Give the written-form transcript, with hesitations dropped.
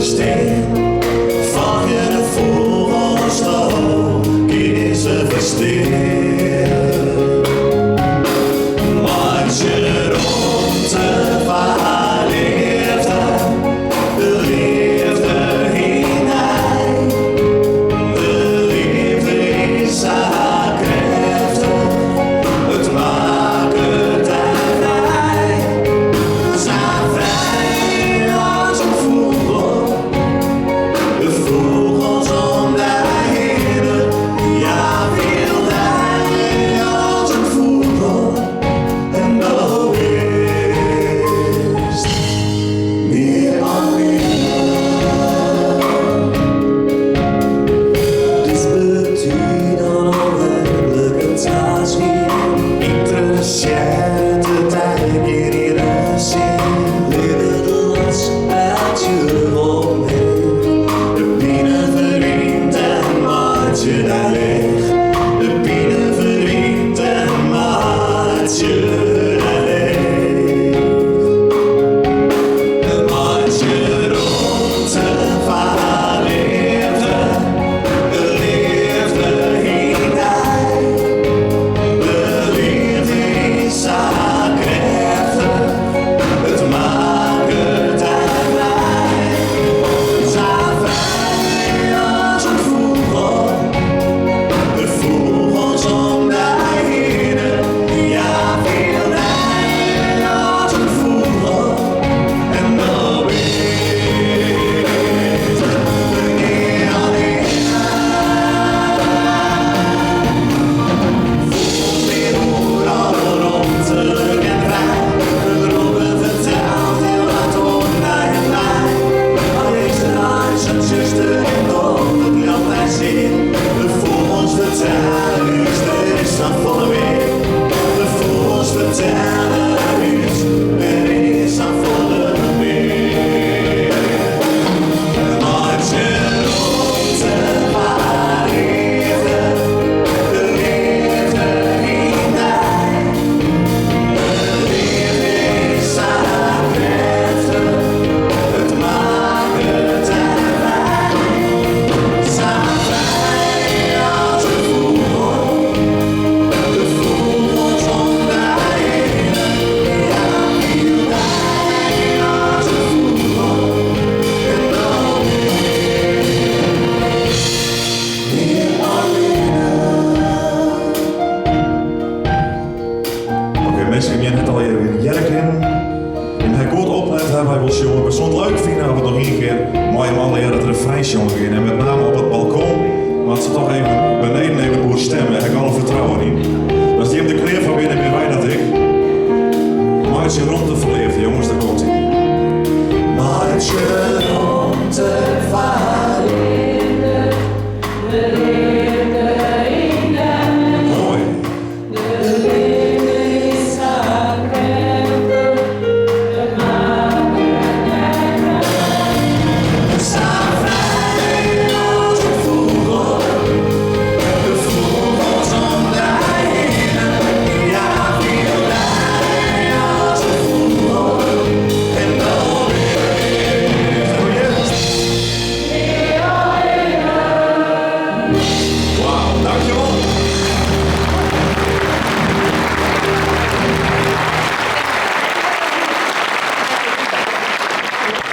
steen. Van je de vogels toch, is ze versteerd. Want je rond te verleefde, de liefde hinein. De liefde is haar krachtig, het maakt het vrij. Zijn vrij als een vogel, de vogels om de heen. Ja, wil hij als een vogel en dat is meer alleen. Dus betekent dan onwerkelijk een taas weer. Interesseert het eigenlijk in iedere zin. Leren de las uit je omheen. De binnen verdient en maakt je daar leeg. De binnen verdient en maakt je daar leeg. Want je rond te verleefde, de liefde hinein. De liefde is haar krachtig, het maakt het vrij. Zijn vrij als een vogel, de vogels om de heen. Ja, wil hij als een vogel en dat weet niet alleen. Vogels weer overal rondelijk en vrij. De robben vertelt heel wat onder en bij. Alleen zijn huis, zijn zuster en dochter, het land hij zit. De vogels vertellen iets, er is dan volle weer. De vogels vertellen iets, er is dan volle weer. Want je rond te verleefde, de liefde hinein. De liefde is haar krachtig, het maakt het vrij. Zijn vrij als een vogel, de vogels om de heen. Ja, wil hij als een vogel en dan meer alleen. Oké, mensen, ik ben net al even in de jerk in. En hij kort oplet hebben wij wel jongen. We stond leuk vinden of we nog één keer mooie man leren het refrein jongen in. En met name